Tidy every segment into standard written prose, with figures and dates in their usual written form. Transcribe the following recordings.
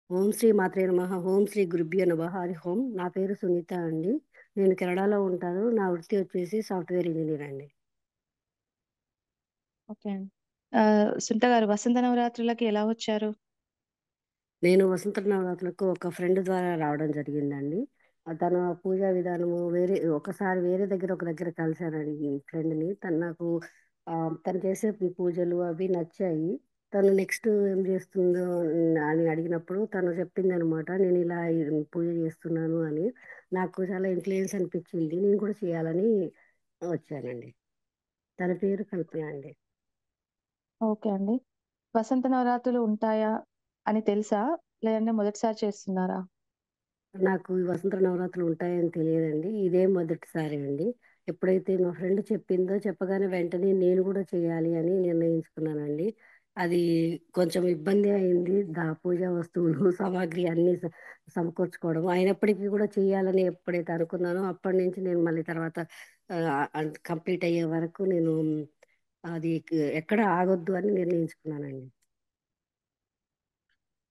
ఓం శ్రీ మాత్రే నమః. ఓం శ్రీ గురుభ్యో నమః. హరి ఓం. నా పేరు సునీత అండి. నేను కెనడాలో ఉంటాను. నా వృత్తి వచ్చేసి సాఫ్ట్‌వేర్ ఇంజినీర్ అండి. ఓకే అండి. సునీత గారు వసంత నవరాత్రులకి ఎలా వచ్చారు? నేను వసంత నవరాత్రులకు ఒక ఫ్రెండ్ ద్వారా రావడం జరిగిందండి. తన పూజా విధానము ఒకసారి వేరే దగ్గర ఒక దగ్గర కలిసానండి ఈ ఫ్రెండ్‌ని. తను చేసే పూజలు అవి నచ్చాయి. తను నెక్స్ట్ ఏం చేస్తుందో అని అడిగినప్పుడు తను చెప్పిందనమాట. నేను ఇలా పూజ చేస్తున్నాను అని. నాకు చాలా ఇన్‌ఫ్లూయెన్స్ అనిపించింది. నేను కూడా చేయాలని వచ్చానండి. తన పేరు కల్పన అండి. ఓకే అండి. వసంత నవరాత్రులు ఉంటాయా అని తెలుసా? లేదంటే మొదటిసారి చేస్తున్నారా? నాకు ఈ వసంత నవరాత్రులు ఉంటాయని తెలియదండి. ఇదే మొదటిసారి అండి. ఎప్పుడైతే మా ఫ్రెండ్ చెప్పిందో చెప్పగానే వెంటనే నేను కూడా చేయాలి అని నిర్ణయించుకున్నానండి. అది కొంచెం ఇబ్బంది అయింది. పూజా వస్తువులు, సామాగ్రి అన్నీ సమకూర్చుకోవడం. అయినప్పటికీ కూడా చేయాలని ఎప్పుడైతే అనుకున్నానో అప్పటి నుంచి నేను మళ్ళీ తర్వాత కంప్లీట్ అయ్యే వరకు నేను అది ఎక్కడ ఆగొద్దు అని నిర్ణయించుకున్నానండి.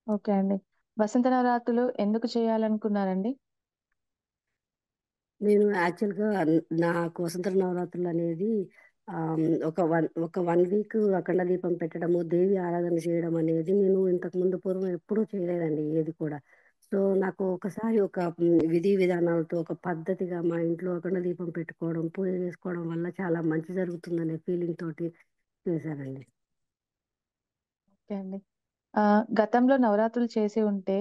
ఓకే అండి. వసంత నవరాత్రులు ఎందుకు చేయాలనుకున్నారండి? నేను యాక్చువల్‌గా నాకు వసంత నవరాత్రులు అనేది ఒక 1 వీక్ అఖండ దీపం పెట్టడము, దేవి ఆరాధన చేయడం అనేది నేను ఇంతకుముందు పూర్వం ఎప్పుడూ చేయలేదండి ఏది కూడా. సో, నాకు ఒకసారి విధి విధానాలతో ఒక పద్ధతిగా మా ఇంట్లో అఖండ దీపం పెట్టుకోవడం, పూజ చేసుకోవడం వల్ల చాలా మంచి జరుగుతుందనే ఫీలింగ్ తోటి చేశానండి. ఓకే అండి. గతంలో నవరాత్రులు చేసి ఉంటే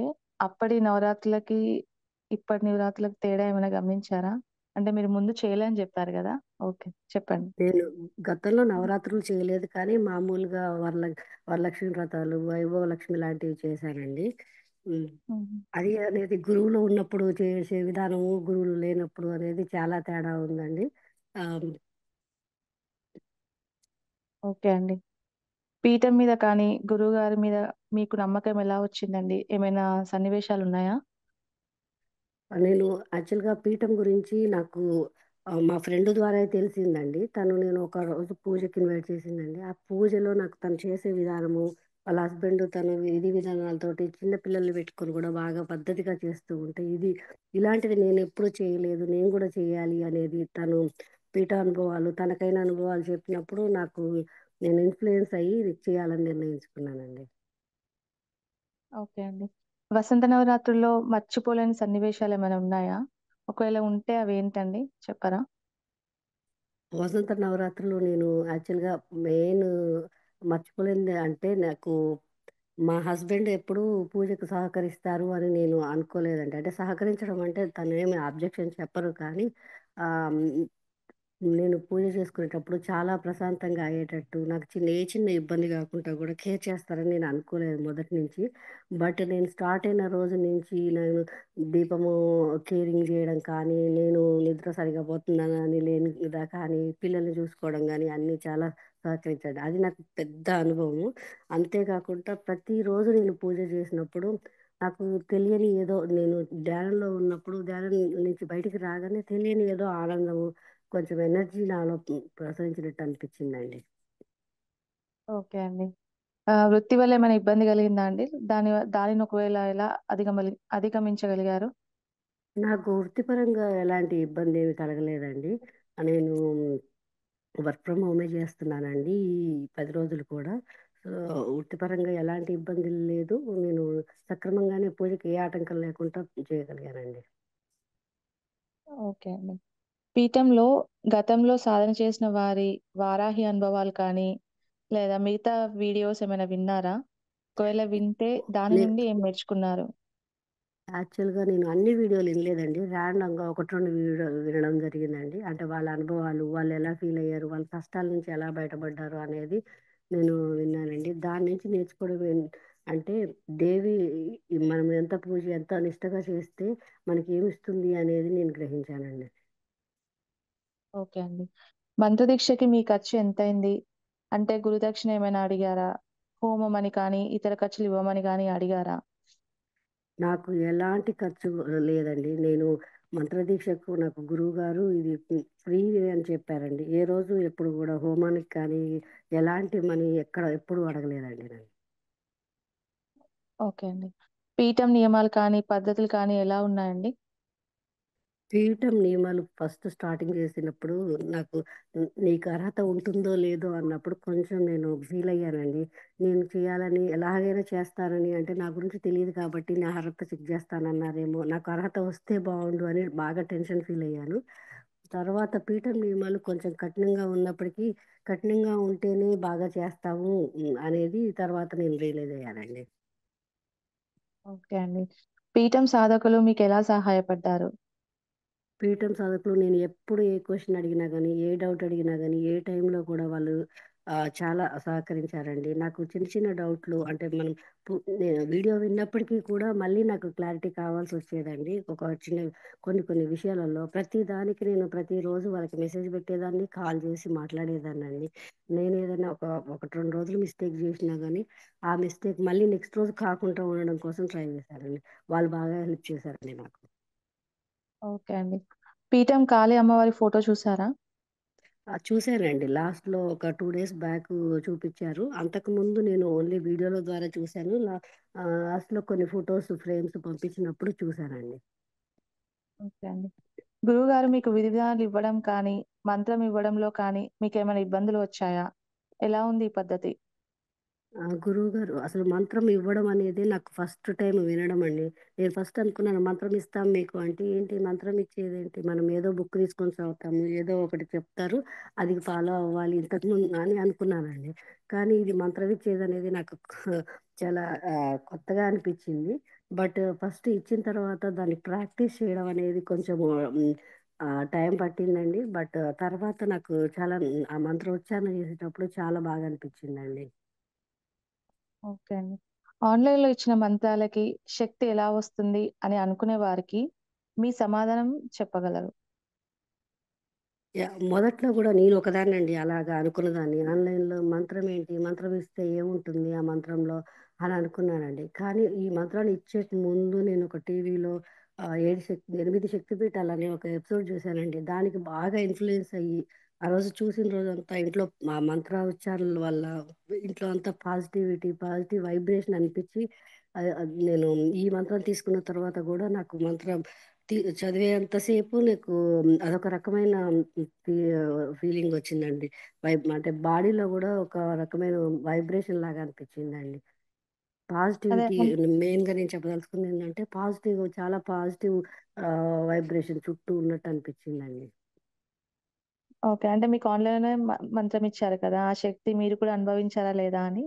అప్పటి నవరాత్రులకి, ఇప్పటి నవరాత్రులకి తేడా ఏమైనా గమనించారా? అంటే మీరు ముందు చేయలే అని చెప్పారు గదా! ఓకే. చెప్పండి. నేను గతంలో నవరాత్రులు చేయలేదు కానీ మామూలుగా వరలక్ష్మి వ్రతాలు, వైభవ లక్ష్మి లాంటివి చేశానండి. హ్మ్. హుహు. అది అనేది గురువులు ఉన్నప్పుడు చేసే విధానము, గురువులు లేనప్పుడు అనేది చాలా తేడా ఉందండి. ఆహ్, ఓకే అండి. పీఠం మీద కానీ, గురువుగారి మీద మీకు నమ్మకం ఎలా వచ్చిందండి? ఏమైనా సన్నివేశాలున్నాయా? నేను యాక్చువల్‌గా పీఠం గురించి నాకు మా ఫ్రెండ్ ద్వారా తెలిసిందండి. నేను ఒక రోజు పూజకి ఇన్వైట్ చేసిందండి. ఆ పూజలో నాకు తను చేసే విధానము, వాళ్ళ హస్బెండ్ తను విధి విధానాలతోటి చిన్న పిల్లల్ని పెట్టుకొని కూడా బాగా పద్ధతిగా చేస్తూ ఉంటే, ఇలాంటిది నేనెప్పుడూ చేయలేదు. నేను కూడా చేయాలి అనేది తను పీఠ అనుభవాలు, తనకైన అనుభవాలు చెప్పినప్పుడు నేను ఇన్‌ఫ్లూయెన్స్ అయ్యి ఇది చేయాలని నిర్ణయించుకున్నానండి. ఓకే అండి. వసంత నవరాత్రుల్లో మర్చిపోలేని సన్నివేశాలేమైనా ఉన్నాయా? ఒకవేళ ఉంటే అవేంటండి చెప్పరా? వసంత నవరాత్రులు నేను యాక్చువల్‌గా మెయిన్ మర్చిపోలేనిది అంటే మా హస్బెండ్ ఎప్పుడూ పూజకు సహకరిస్తారు అని నేను అనుకోలేదండి. అంటే సహకరించడం అంటే తనేమి అబ్జెక్షన్ చెప్పరు కానీ ఆహ్, నేను పూజ చేసుకునేటప్పుడు చాలా ప్రశాంతంగా అయ్యేటట్టు, నాకు చిన్న ఇబ్బంది కాకుండా కూడా కేర్ చేస్తారని నేను అనుకోలేదు మొదటి నుంచి. బట్ నేను స్టార్ట్ అయిన రోజు నుంచి నేను దీపము కేరింగ్ చేయడం కానీ, నేను నిద్ర సరిగ్గా పోతున్నానా అని లేదా కానీ, పిల్లల్ని చూసుకోవడం గానీ అన్నీ చాలా సహకరించాడు. అది నాకు పెద్ద అనుభవము. అంతేకాకుండా ప్రతిరోజు నేను పూజ చేసినప్పుడు నాకు తెలియని ఏదో నేను ధ్యానంలో ఉన్నప్పుడు ధ్యానం నుంచి బయటికి రాగానే తెలియని ఏదో ఆనందము, కొంచెం ఎనర్జీ నాలో ప్రసరించినట్టు అనిపించిందండి. ఓకే అండి. వృత్తి వల్ల ఏమైనా ఇబ్బంది కలిగిందా అండి? దానిని ఒకవేళ ఎలా అధిగమించగలిగారు? నాకు వృత్తిపరంగా ఎలాంటి ఇబ్బంది ఏమి కలగలేదండి. నేను వర్క్ ఫ్రమ్ హోమే చేస్తున్నానండి ఈ 10 రోజులు కూడా. సో, వృత్తిపరంగా ఎలాంటి ఇబ్బందులు లేదు. నేను సక్రమంగానే పూజకి ఏ ఆటంకం లేకుండా చేయగలిగానండి. ఓకే అండి. పీఠంలో గతంలో సాధన చేసిన వారి వారాహి అనుభవాలు కానీ, లేదా మిగతా వీడియోస్ ఏమైనా విన్నారా? ఒకవేళ వింటే దాని నే నుండి ఏం నేర్చుకున్నారు? యాక్చువల్‌గా నేను అన్ని వీడియోలు వినలేదండి. ర్యాండమ్‌గా 1, 2 వీడియోలు వినడం జరిగిందండి. అంటే వాళ్ళ అనుభవాలు, వాళ్ళు ఎలా ఫీల్ అయ్యారు, వాళ్ళ కష్టాల నుంచి ఎలా బయటపడ్డారు అనేది నేను విన్నానండి. దాని నుంచి నేర్చుకోవడం అంటే దేవి మనం ఎంత నిష్టగా చేస్తే మనకేమిస్తుంది అనేది నేను గ్రహించానండి. ఓకే అండి. మంత్రదీక్షకి మీ ఖర్చు ఎంతయింది? అంటే గురుదక్షిణ ఏమైనా అడిగారా? హోమం అని కానీ, ఇతర ఖర్చులు ఇవ్వమని గాని అడిగారా? నాకు ఎలాంటి ఖర్చు లేదండి. నేను మంత్రదీక్షకు నాకు గురువుగారు ఇది ఫ్రీ అని చెప్పారండి. ఏ రోజు ఎప్పుడు గూడా హోమానికి కానీ, ఎలాంటి మనీ ఎక్కడ ఎప్పుడు అడగలేదండి నన్ను. ఓకే అండి. పీఠం నియమాలు కానీ, పద్ధతులు కానీ ఎలా ఉన్నాయండి? పీఠం నియమాలు ఫస్ట్ స్టార్టింగ్ చేసినప్పుడు నాకు నీకు అర్హత ఉంటుందో లేదో అన్నప్పుడు కొంచెం నేను ఫీల్ అయ్యానండి. నేను చేయాలని ఎలాగైనా చేస్తానని అంటే నా గురించి తెలీదు కాబట్టి నా అర్హత చెక్ చేస్తానన్నారేమో! నాకు అర్హత వస్తే బావుండు అని బాగా టెన్షన్ ఫీల్ అయ్యాను. తర్వాత పీఠం నియమాలు కొంచెం కఠినంగా ఉన్నప్పటికీ కఠినంగా ఉంటేనే బాగా చేస్తాము అనేది తర్వాత నేను రియలైజ్ అయ్యానండి. ఓకే అండి. పీఠం సాధకులు మీకెలా సహాయపడ్డారు? పీఠం సాధకులు నేను ఎప్పుడు ఏ క్వెషన్ అడిగినా గానీ, ఏ డౌట్ అడిగినా గానీ, ఏ టైంలో కూడా వాళ్ళు చాలా సహకరించారండి. నాకు చిన్న చిన్న డౌట్‌లు అంటే మనం నేను వీడియో విన్నప్పటికీ కూడా మళ్ళీ నాకు క్లారిటీ కావాల్సొచ్చేదండి. ఒక చిన్న కొన్ని కొన్ని విషయాలలో ప్రతి దానికి నేను ప్రతిరోజు వాళ్ళకి మెసేజ్ పెట్టేదాన్ని, కాల్ చేసి మాట్లాడేదాన్నండి. నేనేదైనా ఒకటి 2 రోజులు మిస్టేక్ చేసినా గానీ, ఆ మిస్టేక్ మళ్ళీ నెక్స్ట్ రోజు కాకుండా ఉండడం కోసం ట్రై చేశానండి. వాళ్ళు బాగా హెల్ప్ చేశారండి నాకు. ఓకే అండి. పీఠం కాళీ అమ్మవారి ఫోటో చూసారా? ఆ! చూసానండి. లాస్ట్‌లో ఒక 2 డేస్ బ్యాకు చూపిచ్చారు. అంతకుముందు నేను ఓన్లీ వీడియోల ద్వారా చూసాను. లాస్ట్‌లో కొన్ని ఫోటోస్, ఫ్రేమ్స్ పంపించినప్పుడు చూసానండి. ఓకే అండి. గురువుగారు మీకు విధి విధానాలు ఇవ్వడం కానీ, మంత్రం ఇవ్వడంలో కానీ మీకేమైనా ఇబ్బందులు వచ్చాయా? ఎలా ఉంది ఈ పద్ధతి? గురువుగారు అసలు మంత్రం ఇవ్వడం అనేది నాకు ఫస్ట్ టైమ్ వినడం అండి. నేను ఫస్ట్ అనుకున్నాను మంత్రం ఇస్తాం మీకు అంటే, ఏంటి మంత్రం ఇచ్చేదేంటి? మనం ఏదో బుక్ తీసుకొని చదువుతాము. ఏదో ఒకటి చెప్తారు. అది ఫాలో అవ్వాలి ఇంతకుముందు అని అనుకున్నానండి. కానీ ఇది మంత్రం ఇచ్చేదనేది నాకు చాలా కొత్తగా అనిపిచ్చింది. బట్ ఫస్ట్ ఇచ్చిన తర్వాత దాన్ని ప్రాక్టీస్ చేయడం అనేది కొంచెము టైం పట్టిందండి. బట్ తర్వాత నాకు చాలా ఆ మంత్రోచ్చారణ చేసేటప్పుడు చాలా బాగా అనిపిచ్చిందండి. ఓకే అండి. ఆన్‌లైన్‌లో ఇచ్చిన మంత్రాలకి శక్తి ఎలా వస్తుంది అని అనుకునే వారికి మీ సమాధానం చెప్పగలరు. మొదట్లో గూడా నేను ఒకదాన్నండి అలాగా అనుకున్నదాన్ని. ఆన్‌లైన్‌లో మంత్రం ఏంటి? మంత్రం ఇస్తే ఏముంటుంది ఆ మంత్రంలో అని అనుకున్నానండి. కానీ ఈ మంత్రాలు ఇచ్చే ముందు నేను ఒక టీవీలో 8 శక్తిపీఠాలని ఒక ఎపిసోడ్ చూసానండి. దానికి బాగా ఇన్‌ఫ్లూయెన్స్ అయ్యి, ఆ రోజు చూసిన రోజంతా ఇంట్లో మా మంత్ర ఉచ్చారణల వల్ల ఇంట్లో అంతా పాజిటివిటీ, పాజిటివ్ వైబ్రేషన్ అనిపిచ్చి నేను ఈ మంత్రం తీసుకున్న తర్వాత గూడా నాకు మంత్రం చదివేంత సేపు నాకు అదొక రకమైన ఫీ ఫీలింగొచ్చిందండి. అంటే బాడీలో గూడా ఒక రకమైన వైబ్రేషన్ లాగా అనిపిచ్చిందండి. అదే పాజిటివిటీ మెయిన్‌గా నేను చెప్పదలుచుకుందేంటంటే పాజిటివ్ చాలా పాజిటివ్ వైబ్రేషన్ చుట్టూ ఉన్నట్టు అనిపిచ్చిందండి. ఓకే. అంటే మీకు ఆన్‌లైన్‌లోనే మంత్రం ఇచ్చారు కదా! ఆ శక్తి మీరు కూడా అనుభవించారా లేదా అని?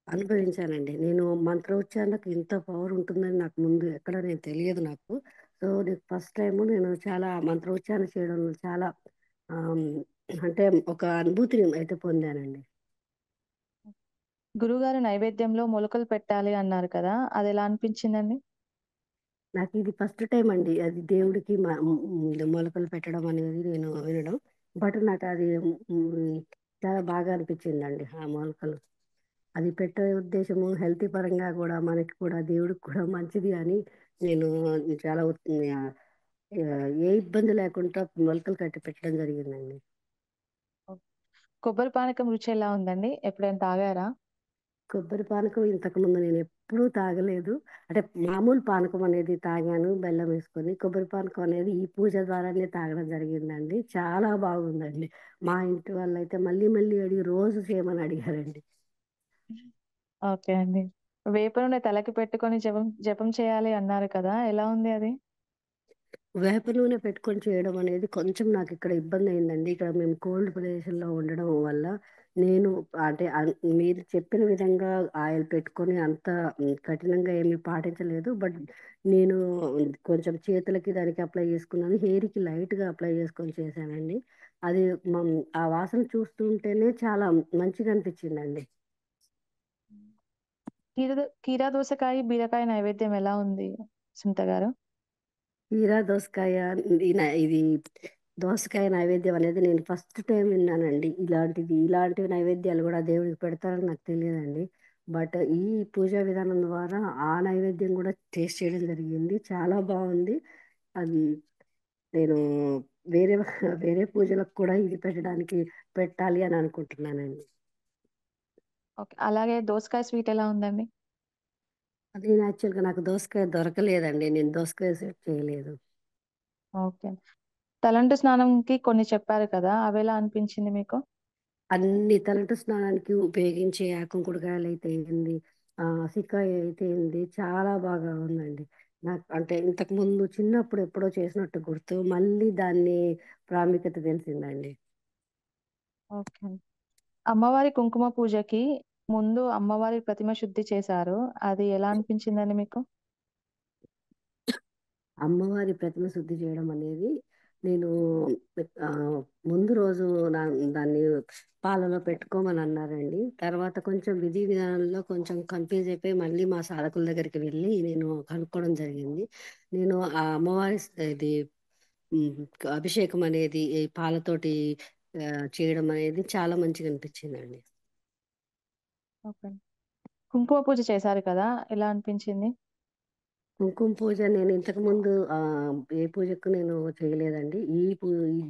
అనుభవించానండి. నేను మంత్రోచ్చారణకు ఇంత పవర్ ఉంటుందని నాకు ముందు ఎక్కడ నేను తెలియదు నాకు. సో, నేను ఫస్ట్ టైము నేను చాలా మంత్రోచ్చారణ చేయడంలో చాలా ఆహ్, హ్మ్, అంటే ఒక అనుభూతిని అయితే పొందానండి. గురువుగారు నైవేద్యంలో మొలకలు పెట్టాలి అన్నారు కదా! అదెలా అనిపించిందండి? నాకిది ఫస్ట్ టైమ్ అండి. అది దేవుడికి మొలకలు పెట్టడం అనేది నేను వినడం. బట్ నాకది చాలా బాగా అనిపిచ్చిందండి ఆ మొలకలు. అది పెట్టే ఉద్దేశము హెల్తీ పరంగా గూడా మనకి కూడా దేవుడికి కూడా మంచిది అని నేను చాలా ఏ ఇబ్బంది లేకుండా మొలకలు కట్టి పెట్టడం జరిగిందండి. ఓహ్! కొబ్బరి పానకం రుచి ఎలా ఉందండి? ఎప్పుడైనా తాగారా? కొబ్బరి పానకం ఇంతకుముందు నేనెప్పుడూ తాగలేదు. అంటే మామూలు పానకం అనేది తాగాను బెల్లం వేసుకొని. కొబ్బరి పానకం అనేది ఈ పూజ ద్వారానే తాగడం జరిగిందండి. చాలా బాగుందండి. మా ఇంటి వాళ్ళైతే మళ్ళీ మళ్ళీ అడిగి రోజు చేయమని అడిగారండి. ఓకే అండి. వేప నూనె తలకి పెట్టుకొని జపం జపం చేయాలి అన్నారు కదా! ఎలా ఉంది అది? వేప నూనె పెట్టుకొని చేయడం అనేది కొంచెం నాకిక్కడ ఇబ్బందయిందండి. ఇక్కడ మేము కోల్డ్ ప్రదేశంలో ఉండడం వల్ల నేను అంటే మీరు చెప్పిన విధంగా ఆయిల్ పెట్టుకొని అంత కఠినంగా ఏమి పాటించలేదు. బట్ నేను కొంచెం చేతులకి దానికి అప్లై చేసుకున్నాను. హెయిర్‌కి లైట్‌గా అప్లై చేసుకొని చేశానండి. అది మం ఆ వాసన చూస్తుంటేనే చాలా మంచిగా అనిపించిందండి. కీరా దోసకాయ, బీరకాయ నైవేద్యం ఎలా ఉంది సునీత గారు? కీరా దోసకాయ ఇది దోసకాయ నైవేద్యం అనేది నేను ఫస్ట్ టైమ్ విన్నానండి. ఇలాంటివి నైవేద్యాలు గూడా దేవుడికి పెడతారని నాకు తెలియదండి. బట్ ఈ పూజా విధానం ద్వారా ఆ నైవేద్యం కూడా టేస్ట్ చేయడం జరిగింది. చాలా బాగుంది. అది నేను వేరే వేరే పూజలకు కూడా ఇది పెట్టాలి అని అనుకుంటున్నానండి. ఓకే. అలాగే దోసకాయ స్వీట్ ఎలా ఉందండి? అది యాక్చువల్‌గా నాకు దోసకాయ దొరకలేదండి. నేను దోసకాయ స్వీట్ చేయలేదు. ఓకే. తలంటు స్నానంకి కొన్ని చెప్పారు కదా! అవెలా అనిపించింది మీకు? అన్ని తలంటు స్నానానికి ఉపయోగించే ఆ కుంకుడుకాయలైతే ఏంది, సికాయ అయితే ఏంది, చాలా బాగా ఉందండి. నాకు అంటే ఇంతకుముందు చిన్నప్పుడు ఎప్పుడో చేసినట్టు గుర్తు. మళ్ళీ దాన్ని ప్రాముఖ్యత తెలిసిందండి. ఓకే. అమ్మవారి కుంకుమ పూజకి ముందు అమ్మవారి ప్రతిమ శుద్ధి చేశారు. అది ఎలా అనిపించిందండి మీకు? అమ్మవారి ప్రతిమ శుద్ధి చేయడం అనేది నేను ముందు రోజు నా దాన్ని పాలలో పెట్టుకోమని అన్నారండి. తర్వాత కొంచెం విధి విధానాల్లో కొంచెం కన్‌ఫ్యూజ్ అయిపోయి మళ్ళీ మా సాధకుల దగ్గరికి వెళ్ళి నేను కనుక్కోవడం జరిగింది. నేను ఆ అమ్మవారి ఇది హ్మ్. అభిషేకం అనేది ఈ పాలతోటి చేయడం అనేది చాలా మంచిగా అనిపించిందండి. ఓకే. కుంకుమ పూజ చేశారు కదా! ఎలా అనిపించింది? కుంకుమ పూజ నేను ఇంతకుముందు ఏ పూజకు నేను చేయలేదండి.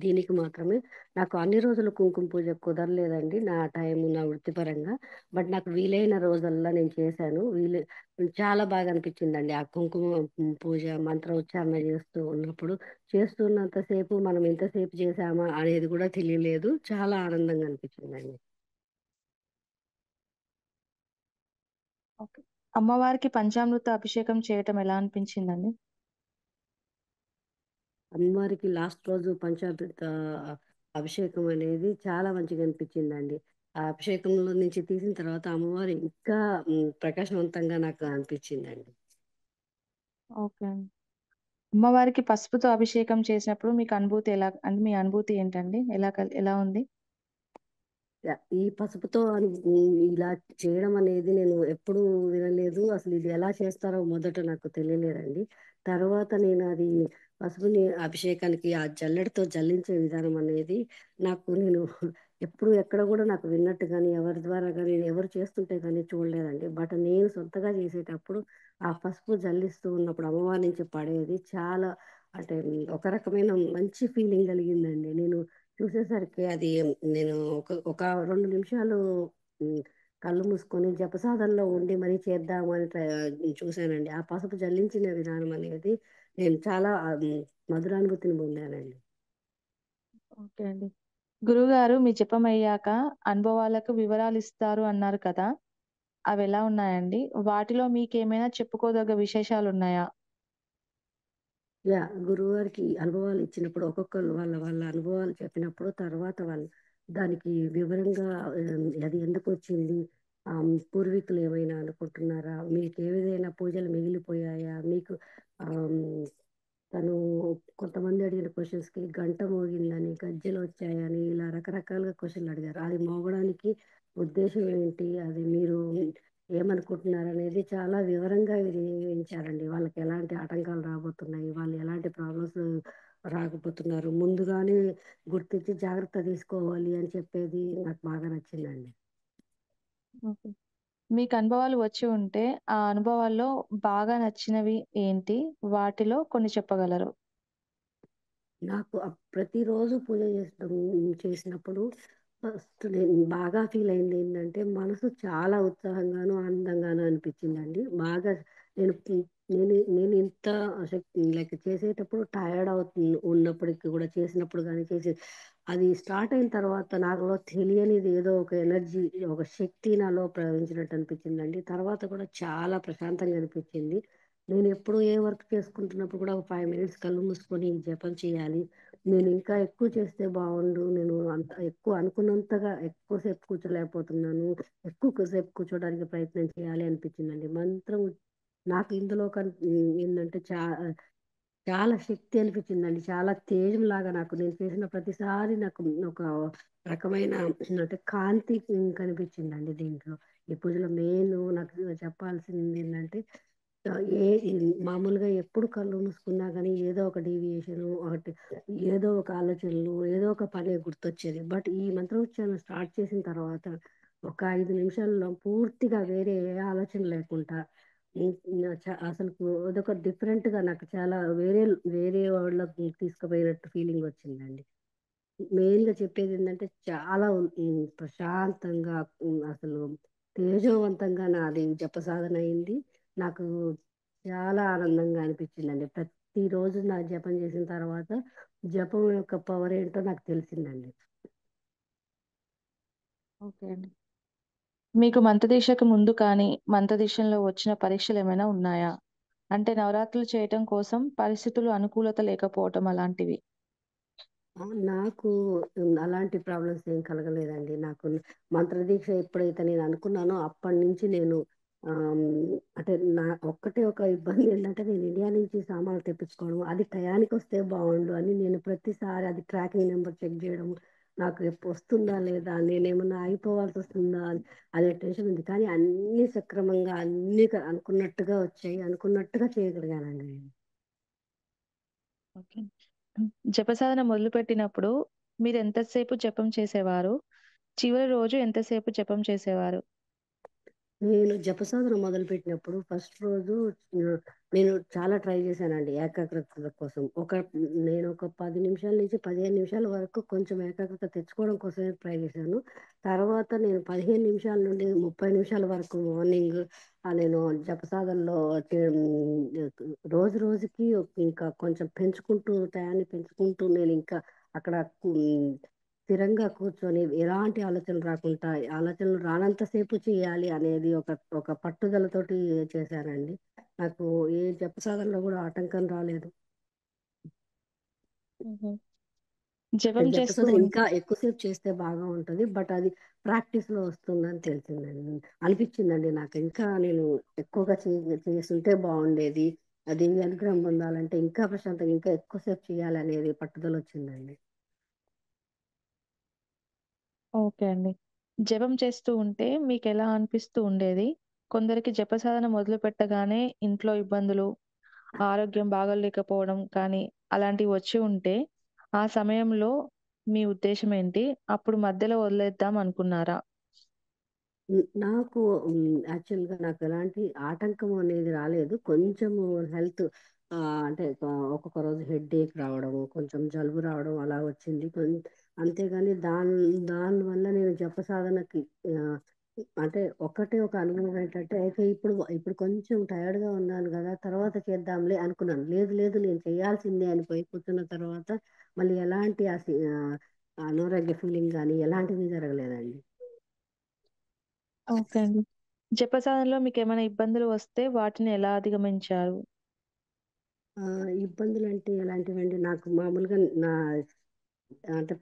దీనికి మాత్రమే నాకు అన్ని రోజులు కుంకుమ పూజ కుదరలేదండి. నా టైము, నా వృత్తిపరంగా. బట్ నాకు వీలైన రోజుల్లో నేను చేశాను. చాలా బాగా అనిపించిందండి. ఆ కుంకుమ పూజ మంత్రోచ్చారణ చేస్తూ ఉన్నప్పుడు, చేస్తున్నంత సేపు మనం ఎంతసేపు చేశామా అనేది కూడా తెలియలేదు. చాలా ఆనందంగా అనిపించిందండి. ఓకే. అమ్మవారికి పంచామృత అభిషేకం చేయటం ఎలా అనిపించిందండి? అమ్మవారికి లాస్ట్ రోజు పంచామృత అభిషేకం అనేది చాలా మంచిగా అనిపించిందండి. ఆ అభిషేకంలో నుంచి తీసిన తర్వాత అమ్మవారు ఇంకా ప్రకాశవంతంగా నాకు అనిపించిందండి. ఓకే అండి. అమ్మవారికి పసుపుతో అభిషేకం చేసినప్పుడు మీకు అనుభూతి ఎలా అంటే మీ అనుభూతి ఏంటండి? ఎలా ఉంది? ఈ పసుపుతో ఇలా చేయడం అనేది నేను ఎప్పుడూ వినలేదు. అసలు ఇది ఎలా చేస్తారో మొదట నాకు తెలియలేదండి. తర్వాత నేను అది పసుపుని అభిషేకానికి ఆ జల్లెడతో జల్లించే విధానం అనేది నేను ఎప్పుడు ఎక్కడ కూడా నాకు విన్నట్టు కానీ, ఎవరి ద్వారా కానీ, ఎవరు చేస్తుంటే కానీ చూడలేదండి. బట్ నేను సొంతగా చేసేటప్పుడు ఆ పసుపు జల్లిస్తూ ఉన్నప్పుడు అమ్మవారి నుంచి పడేది చాలా అంటే ఒక రకమైన మంచి ఫీలింగ్ కలిగిందండి. చూసేసరికి అది నేను ఒక 2 నిమిషాలు హ్మ్, కళ్ళు మూసుకొని జపసాధనలో ఉండి మరీ చేద్దాము అని చూశానండి. ఆ పసుపు జల్లించిన విధానం అనేది నేను చాలా మధురానుభూతిని పొందానండి. ఓకే అండి. గురువుగారు మీ జపమయ్యాక అనుభవాలకు వివరాలిస్తారు అన్నారు కదా! అవెలా ఉన్నాయండి? వాటిలో మీకేమైనా చెప్పుకోదగ్గ విశేషాలున్నాయా? గురువుగారికి అనుభవాలు ఇచ్చినప్పుడు ఒక్కొక్కళ్ళు వాళ్ళ వాళ్ళ అనుభవాలు చెప్పినప్పుడు తర్వాత వాళ్ళు దానికి వివరంగా అది ఎందుకొచ్చింది? పూర్వీకులు ఏమైనా అనుకుంటున్నారా? మీకు ఏదైనా పూజలు మిగిలిపోయాయా? మీకు ఆహ్, తను కొంతమంది అడిగిన క్వెషన్స్‌కి గంట మోగిందని, గజ్జెలొచ్చాయని ఇలా రకరకాలుగా క్వెషన్‌లు అడిగారు. అది మోగడానికి ఉద్దేశ్యం ఏంటి? అది మీరు ఏమనుకుంటున్నారనేది చాలా వివరంగా వివరించారండి. వాళ్ళకి ఎలాంటి ఆటంకాలు రాబోతున్నాయి, వాళ్ళు ఎలాంటి ప్రాబ్లమ్స్ రాకపోతున్నారు, ముందుగానే గుర్తించి జాగ్రత్త తీసుకోవాలి అని చెప్పేది నాకు బాగా నచ్చిందండి. ఓకే. మీకు అనుభవాలు వచ్చి ఉంటే, ఆ అనుభవాల్లో బాగా నచ్చినవి ఏంటి? వాటిలో కొన్ని చెప్పగలరు. నాకు ప్రతిరోజు పూజ చేసినప్పుడు ఫస్ట్ నేను బాగా ఫీల్ అయింది ఏంటంటే మనసు చాలా ఉత్సాహంగాను ఆనందంగాను అనిపించిందండి. బాగా నేను నేను ఇంత శక్తి లైక్ చేసేటప్పుడు టైర్డ్ ఉన్నప్పటికీ కూడా చేసినప్పుడు కానీ అది స్టార్ట్ అయిన తర్వాత నాలో తెలియనిది ఏదో ఒక ఎనర్జీ, ఒక శక్తి నాలో ప్రవహించినట్టు అనిపించిందండి. తర్వాత కూడా చాలా ప్రశాంతంగా అనిపించింది. నేను ఎప్పుడు ఏ వర్క్ చేసుకుంటున్నప్పుడు కూడా ఒక 5 మినిట్స్ కళ్ళు మూసుకొని జపం చేయాలి. నేను ఇంకా ఎక్కువ చేస్తే బావుండు. నేను అంత ఎక్కువ అనుకున్నంతగా ఎక్కువసేపు కూర్చోలేకపోతున్నాను. ఎక్కువ సేపు కూర్చోడానికి ప్రయత్నం చేయాలి అనిపించిందండి. నాకు ఇందులో ఏందంటే చాలా శక్తి అనిపించిందండి. చాలా తేజంలాగా నేను చేసిన ప్రతిసారి నాకు ఒక రకమైన అంటే కాంతి కనిపించిందండి దీంట్లో. ఈ పూజలో నాకు చెప్పాల్సింది ఏంటంటే మామూలుగా ఎప్పుడు కళ్ళు మూసుకున్నా గానీ ఏదో ఒక డీవియేషను ఒకటి ఏదో ఒక ఆలోచనలు, ఏదో ఒక పని గుర్తొచ్చేది. బట్ ఈ మంత్రోచ్చారణ స్టార్ట్ చేసిన తర్వాత ఒక 5 నిమిషాల్లో పూర్తిగా వేరే ఏ ఆలోచన లేకుండా హ్మ్, అసలుకు అదొక డిఫరెంట్‌గా నాకు చాలా వేరే వేరే వరల్డ్‌లోకి తీసుకుపోయినట్టు ఫీలింగొచ్చిందండి. మెయిన్‌గా చెప్పేదేంటంటే చాలా ప్రశాంతంగా అసలు తేజోవంతంగా నాది జపసాధన అయింది. నాకు చాలా ఆనందంగా అనిపించిందండి. ప్రతిరోజు నా జపం చేసిన తర్వాత జపం యొక్క పవర్ ఏంటో నాకు తెలిసిందండి. ఓకే అండి. మీకు మంత్రదీక్షకు ముందు కానీ, మంత్రదీక్షలో వచ్చిన పరీక్షలేమైనా ఉన్నాయా? అంటే నవరాత్రులు చేయటం కోసం పరిస్థితులు అనుకూలత లేకపోవటం అలాంటివి. నాకు అలాంటి ప్రాబ్లమ్స్ ఏం కలగలేదండి. నాకు మంత్రదీక్ష ఎప్పుడైతే నేను అనుకున్నానో అప్పటినుంచి నేను ఆహ్, అంటే నా ఒక్కటే ఒక ఇబ్బంది ఏంటంటే నేను ఇండియా నుంచి సామాన్లు తెప్పించుకోవడం. అది టయానికొస్తే బావుండు అని నేను ప్రతిసారి అది ట్రాకింగ్ నంబర్ చెక్ జేయడం. నాకు వస్తుందా లేదా? నేనేమన్నా ఆగిపోవాల్సొస్తుందా? అనే టెన్షన్ ఉంది. కానీ అన్నీ సక్రమంగా అన్నీ అనుకున్నట్టుగా వచ్చాయి. అనుకున్నట్టుగా చేయగలిగానండి నేను. ఓకే. జపసాధన మొదలుపెట్టినప్పుడు మీరెంతసేపు జపం చేసేవారు? చివరి రోజు ఎంతసేపు జపం చేసేవారు? నేను జపసాధన మొదలుపెట్టినప్పుడు ఫస్ట్ రోజు ఆహ్, నేను చాలా ట్రై చేశానండి ఏకాగ్రత కోసం. నేను ఒక 10 నిమిషాల నుంచి 15 నిమిషాల వరకు కొంచెం ఏకాగ్రత తెచ్చుకోవడం కోసమే ట్రై చేశాను. తర్వాత నేను 15 నిమిషాల నుండి 30 నిమిషాల వరకు మార్నింగ్ నేను జపసాధనలో రోజు రోజుకి ఇంకా కొంచెం పెంచుకుంటూ టయాన్ని పెంచుకుంటూ నేనింకా అక్కడ హ్మ్. స్థిరంగా కూర్చొని ఎలాంటి ఆలోచనలు రాకుండా, ఆలోచనలు రానంత సేపు చేయాలి అనేది ఒక పట్టుదలతోటి చేశానండి. నాకు ఏ జప సాధనలో గూడా ఆటంకం రాలేదు. హుహు. అంటే జపం జప చేస్తూ సాధన ఉం ఇంకా ఎక్కువ సేపు చేస్తే బాగా ఉంటది. బట్ అది ప్రాక్టీస్‌లో వస్తుందని తెలిసిందండి. అనిపిచ్చిందండి నాకు. ఇంకా నేను ఎక్కువగా చేసుంటే బావుండేది. ఆ దేవి అనుగ్రహం పొందాలంటే ఇంకా ప్రశాంతంగా ఇంకా ఎక్కువ సేపు చేయాలనేది పట్టుదలొచ్చిందండి. ఓకే అండి. జపం చేస్తూ ఉంటే మీకెలా అనిపిస్తూ ఉండేది? కొందరికి జపసాధన మొదలుపెట్టగానే ఇంట్లో ఇబ్బందులు, ఆరోగ్యం బాగోలేకపోవడం కానీ, అలాంటివి వచ్చి ఉంటే, ఆ సమయంలో మీ ఉద్దేశ్యం ఏంటి? అప్పుడు మధ్యలో వదిలేద్దాం అనుకున్నారా? నాకు యాక్చువల్‌గా నాకెలాంటి ఆటంకం అనేది రాలేదు. కొంచెము హెల్త్ అంటే ఒక్కొక్క రోజు హెడ్‌ఏక్ రావడము, కొంచెం జలుబు రావడం అలా వచ్చింది. అంతేగాని దానివల్ల నేను జప సాధనకి ఆహ్, అంటే ఒకటే ఒక అనుభవం ఏంటంటే, అయితే ఇప్పుడు కొంచెం టైర్డ్‌గా ఉన్నాను గదా! తర్వాత చేద్దాంలే అనుకున్నాను. లేదు లేదు నేను చేయాల్సిందే అని పోయి కూర్చున్న తర్వాత మళ్ళీ ఎలాంటి అనారోగ్య ఫీలింగ్ గాని ఎలాంటిది జరగలేదండి. ఓకే అండి. జపసాధనలో మీకేమైనా ఇబ్బందులు వస్తే వాటిని ఎలా అధిగమించారు? ఇబ్బందులంటే ఎలాంటివండి? నాకు మామూలుగా అంటే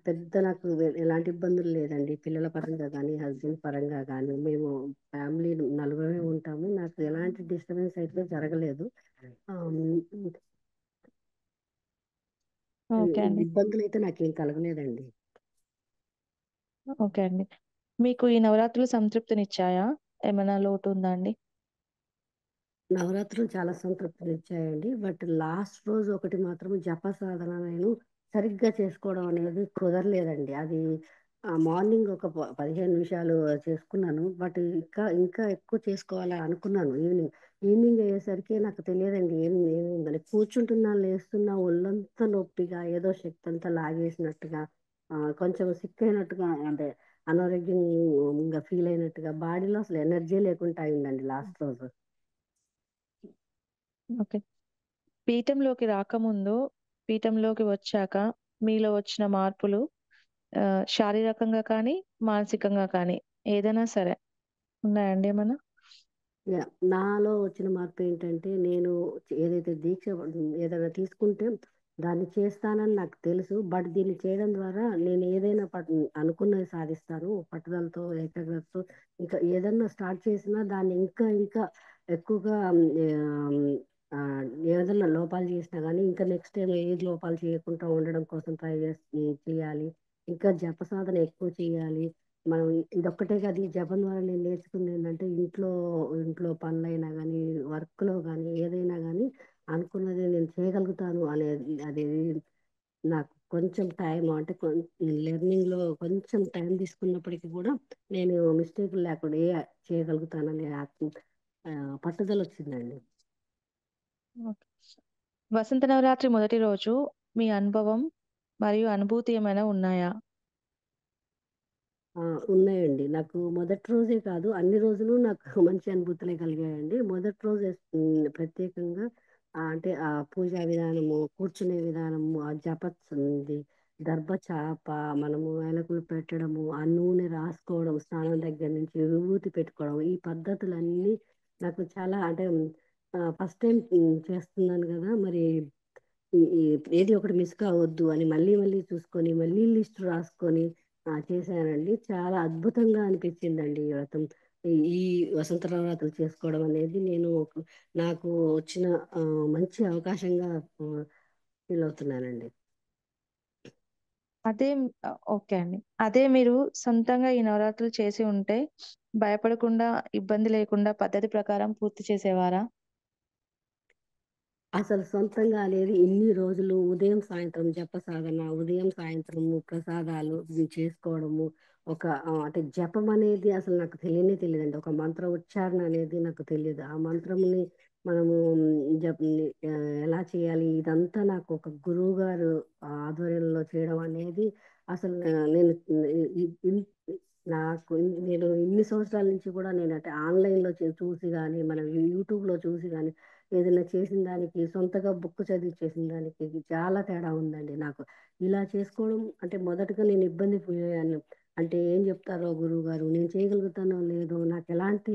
నాకు ఎలాంటి ఇబ్బందులు లేదండి. పిల్లల పరంగా గానీ, హస్బెండ్ పరంగా గానీ, మేము ఫ్యామిలీ నలుగురమే ఉంటాము. నాకు ఎలాంటి డిస్టర్బెన్స్ అయితే జరగలేదు. ఆహ్, హ్మ్. ఓకే అండి. ఇబ్బందులైతే నాకేం కలగలేదండి. ఓకే అండి. మీకు ఈ నవరాత్రులు సంతృప్తినిచ్చాయా? ఏమైనా లోటు ఉందా అండి? నవరాత్రులు చాలా సంతృప్తినిచ్చాయండి. బట్ లాస్ట్ రోజు ఒకటి మాత్రం జప సాధన నేను సరిగ్గా చేసుకోవడం అనేది కుదరలేదండి. అది మార్నింగ్ ఒక 15 నిమిషాలు చేసుకున్నాను. బట్ ఇంకా ఎక్కువ చేసుకోవాలని అనుకున్నాను ఈవినింగ్. ఈవినింగ్ అయ్యేసరికి నాకు తెలియదండి ఏమైందని. కూర్చుంటున్నా, లేస్తున్నా ఒళ్ళంతా నొప్పిగా ఏదో శక్తి అంతా లాగేసినట్టుగా కొంచెం సిక్ అయినట్టుగా అంటే అనారోగ్యంగా ఫీల్ అయినట్టుగా బాడీలో అసలు ఎనర్జీ లేకుండా అయిందండి లాస్ట్ రోజు. ఓకే. పీఠంలోకి రాకముందు, పీఠంలోకి వచ్చాక మీలో వచ్చిన మార్పులు శారీరకంగా కానీ, మానసికంగా కానీ ఏదైనా సరే ఉన్నాయండి ఏమన్నా? నాలో వచ్చిన మార్పేంటంటే, నేను ఏదైతే ఏదైనా తీసుకుంటే దాన్ని చేస్తానని నాకు తెలుసు. బట్ దీన్ని చేయడం ద్వారా నేను ఏదైనా అనుకున్నది సాధిస్తాను. పట్టుదలతో, ఏకాగ్రతతో ఇంకా ఏదన్నా స్టార్ట్ చేసినా దాన్ని ఇంకా ఇంకా ఎక్కువగా ఏదన్నా లోపాలు చేసినా గానీ, ఇంకా నెక్స్ట్ టైమ్ ఏది లోపాలు చేయకుండా ఉండడం కోసం చేయాలి. ఇంకా జపసాధన ఎక్కువ చేయాలి. మనం ఇదొక్కటే కాదు. ఈ జపం ద్వారా నేను నేర్చుకుందేంటంటే, ఇంట్లో పనులైనా గానీ, వర్క్‌లో గానీ, ఏదైనా గానీ అనుకున్నది నేను చేయగలుగుతాను అనేది నాకు కొంచెం టైం అంటే లెర్నింగ్లో కొంచెం టైం తీసుకున్నప్పటికీ కూడా నేను మిస్టేక్ లేకుండా చేయగలుగుతాననే ఆ, పట్టుదల వచ్చిందండి. ఓకే. వసంత నవరాత్రి మొదటి రోజు మీ అనుభవం మరియు అనుభూతి ఏమైనా ఉన్నాయా? ఆ, ఉన్నాయండి. నాకు మొదటి రోజే కాదు, అన్ని రోజులు నాకు మంచి అనుభూతులే కలిగాయండి. మొదటి రోజు ప్రత్యేకంగా అంటే ఆ పూజా విధానము, కూర్చునే విధానము, ఆ జపది, దర్భ చాప, మనము యాలకులు పెట్టడము, ఆ నూనె రాసుకోవడం, స్నానం దగ్గర నుంచి విభూతి పెట్టుకోవడం, ఈ పద్ధతులన్నీ నాకు చాలా అంటే ఫస్ట్ టైం చేస్తున్నాను కదా మరి. ఏది ఒకటి మిస్ కావద్దు అని మళ్ళీ మళ్ళీ చూసుకొని మళ్ళీ లిస్ట్ రాసుకొని చేశానండి. చాలా అద్భుతంగా అనిపించిందండి ఈ వ్రతం. ఈ వసంత నవరాత్రులు చేసుకోవడం అనేది నేను నాకు వచ్చిన ఆ, మంచి అవకాశంగా ఫీల్ అవుతున్నానండి. అదే ఓకే అండి. అదే మీరు సొంతంగా ఈ నవరాత్రులు చేసి ఉంటే భయపడకుండా, ఇబ్బంది లేకుండా పద్ధతి ప్రకారం పూర్తి చేసేవారా? అసలు సొంతంగా అనేది ఇన్ని రోజులు ఉదయం సాయంత్రం జప సాధన, ఉదయం సాయంత్రం ప్రసాదాలు ఇవి చేసుకోవడము, ఒక అంటే జపం అనేది అసలు నాకు తెలియనే తెలియదండి. ఒక మంత్ర ఉచ్చారణ అనేది నాకు తెలియదు. ఆ మంత్రంని మనము జప ఎలా చేయాలి ఇదంతా నాకు ఒక గురువు గారు ఆధ్వర్యంలో చేయడం అనేది అసలు నేను ఇన్- నేను ఇన్ని సంవత్సరాల నుంచి కూడా నేను అంటే ఆన్లైన్లో చూసి కానీ మన యూట్యూబ్లో చూసి కానీ ఏదైనా చేసిన దానికి సొంతగా బుక్ చదివి చేసిన దానికి చాలా తేడా ఉందండి నాకు. ఇలా చేసుకోవడం అంటే మొదటగా నేను ఇబ్బంది పోయాను. అంటే ఏం చెప్తారో గురువు గారు, నేను చేయగలుగుతానో లేదో, నాకు ఎలాంటి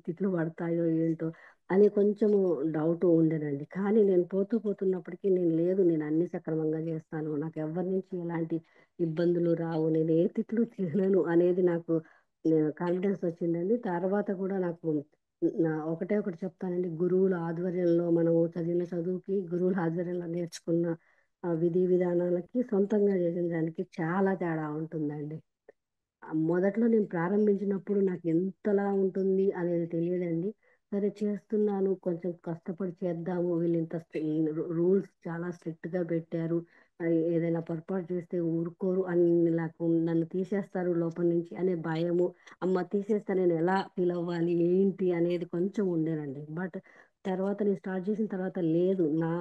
తిట్లు పడతాయో ఏంటో అని కొంచెము డౌట్ ఉండేనండి. కానీ నేను పోతూ పోతున్నప్పటికీ నేను లేదు, నేను అన్ని సక్రమంగా చేస్తాను, నాకు ఎవరి నుంచి ఎలాంటి ఇబ్బందులు రావు, నేను ఏ తిట్లు తినను అనేది నాకు కాన్ఫిడెన్స్ వచ్చిందండి. తర్వాత కూడా నాకు ఒకటే ఒకటి చెప్తానండి, గురువుల ఆధ్వర్యంలో మనం చదివిన చదువుకి, గురువుల ఆధ్వర్యంలో నేర్చుకున్న ఆ విధి విధానాలకి, సొంతంగా చేసిన దానికి చాలా తేడా ఉంటుందండి. మొదట్లో నేను ప్రారంభించినప్పుడు నాకు ఎంతలా ఉంటుంది అనేది తెలియదండి. సరే చేస్తున్నాను, కొంచెం కష్టపడి చేద్దాము, వీళ్ళు ఇంత రూల్స్ చాలా స్ట్రిక్ట్గా పెట్టారు, ఏదైనా పొరపాటు చేస్తే ఊరుకోరు అని, నాకు నన్ను తీసేస్తారు లోపల నుంచి అనే భయము, అమ్మ తీసేస్తే నేను ఎలా ఫీల్ అవ్వాలి ఏంటి అనేది కొంచెం ఉండేనండి. బట్ తర్వాత నేను స్టార్ట్ చేసిన తర్వాత లేదు, నా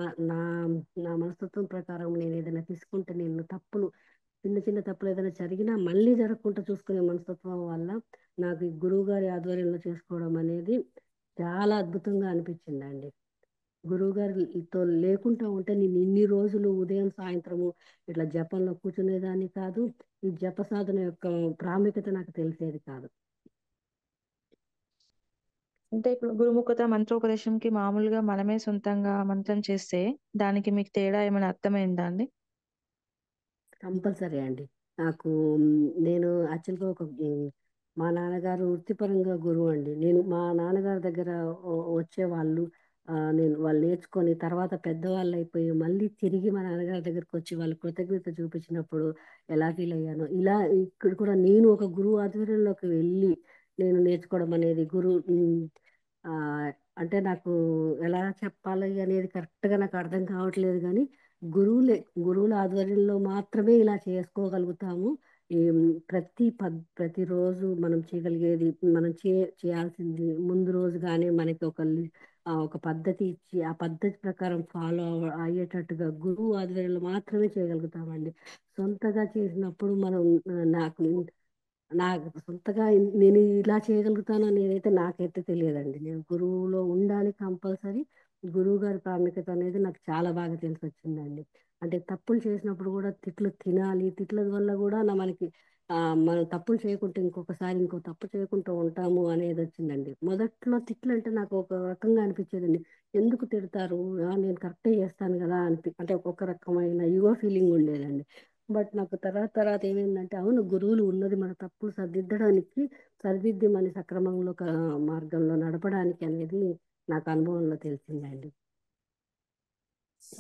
నా మనస్తత్వం ప్రకారం నేను ఏదైనా తీసుకుంటే నేను తప్పులు, చిన్న చిన్న తప్పులు ఏదైనా జరిగినా మళ్ళీ జరగకుండా చూసుకునే మనస్తత్వం వల్ల నాకు ఈ గురువు గారి ఆధ్వర్యంలో చేసుకోవడం అనేది చాలా అద్భుతంగా అనిపించిందండి. గురువు గారితో లేకుండా ఉంటే నేను ఇన్ని రోజులు ఉదయం సాయంత్రము ఇట్లా జపంలో కూర్చునేదాన్ని కాదు. ఈ జప సాధన యొక్క ప్రాముఖ్యత నాకు తెలిసేది కాదు. అంటే ఇప్పుడు గురుముఖత మంత్రోపదేశంకి మామూలుగా మనమే సొంతంగా మంత్రం చేస్తే దానికి మీకు తేడా ఏమైనా అర్థమైందా అండి? కంపల్సరీ అండి. నాకు నేను యాక్చువల్గా మా నాన్నగారు వృత్తిపరంగా గురువు అండి. నేను మా నాన్నగారి దగ్గర వచ్చేవాళ్ళు, నేను వాళ్ళు నేర్చుకొని తర్వాత పెద్దవాళ్ళు అయిపోయి మళ్ళీ తిరిగి మా నాన్నగారి దగ్గరకు వచ్చి వాళ్ళు కృతజ్ఞత చూపించినప్పుడు ఎలా ఫీల్ అయ్యానో, ఇలా ఇక్కడ కూడా నేను ఒక గురువు ఆధ్వర్యంలోకి వెళ్ళి నేను నేర్చుకోవడం అనేది ఆ, అంటే నాకు ఎలా చెప్పాలి అనేది కరెక్ట్గా నాకు అర్థం కావట్లేదు. కానీ గురువులే గురువుల ఆధ్వర్యంలో మాత్రమే ఇలా చేసుకోగలుగుతాము. ఈ ప్రతిరోజు మనం చేయగలిగేది, మనం చేయాల్సింది ముందు రోజు కానీ మనకి ఒక పద్ధతి ఇచ్చి ఆ పద్ధతి ప్రకారం ఫాలో అయ్యేటట్టుగా గురువు ఆధ్వర్యంలో మాత్రమే చేయగలుగుతామండి. సొంతగా చేసినప్పుడు మనం నాకు నాకు సొంతగా నేను ఇలా చేయగలుగుతాను అనేది అయితే నాకైతే తెలియదండి. నేను గురువులో ఉండాలి కంపల్సరీ. గురువు గారి ప్రాముఖ్యత అనేది నాకు చాలా బాగా తెలిసి వచ్చిందండి. అంటే తప్పులు చేసినప్పుడు కూడా తిట్లు తినాలి, తిట్ల వల్ల కూడా మనకి మనం తప్పులు చేయకుంటే ఇంకొకసారి ఇంకో తప్పు చేయకుండా ఉంటాము అనేది వచ్చిందండి. మొదట్లో తిట్లు అంటే నాకు ఒక రకంగా అనిపించేదండి, ఎందుకు తిడతారు, నేను కరెక్టే చేస్తాను కదా అంటే ఒక్కొక్క రకమైన యువ ఫీలింగ్ ఉండేదండి. బట్ నాకు తర్వాత తర్వాత ఏమైందంటే అవును, గురువులు ఉన్నది మన తప్పులు సరిదిద్దడానికి, సరిదిద్ది మన సక్రమంలో మార్గంలో నడపడానికి అనేది నాకు అనుభవంలో తెలిసిందండి.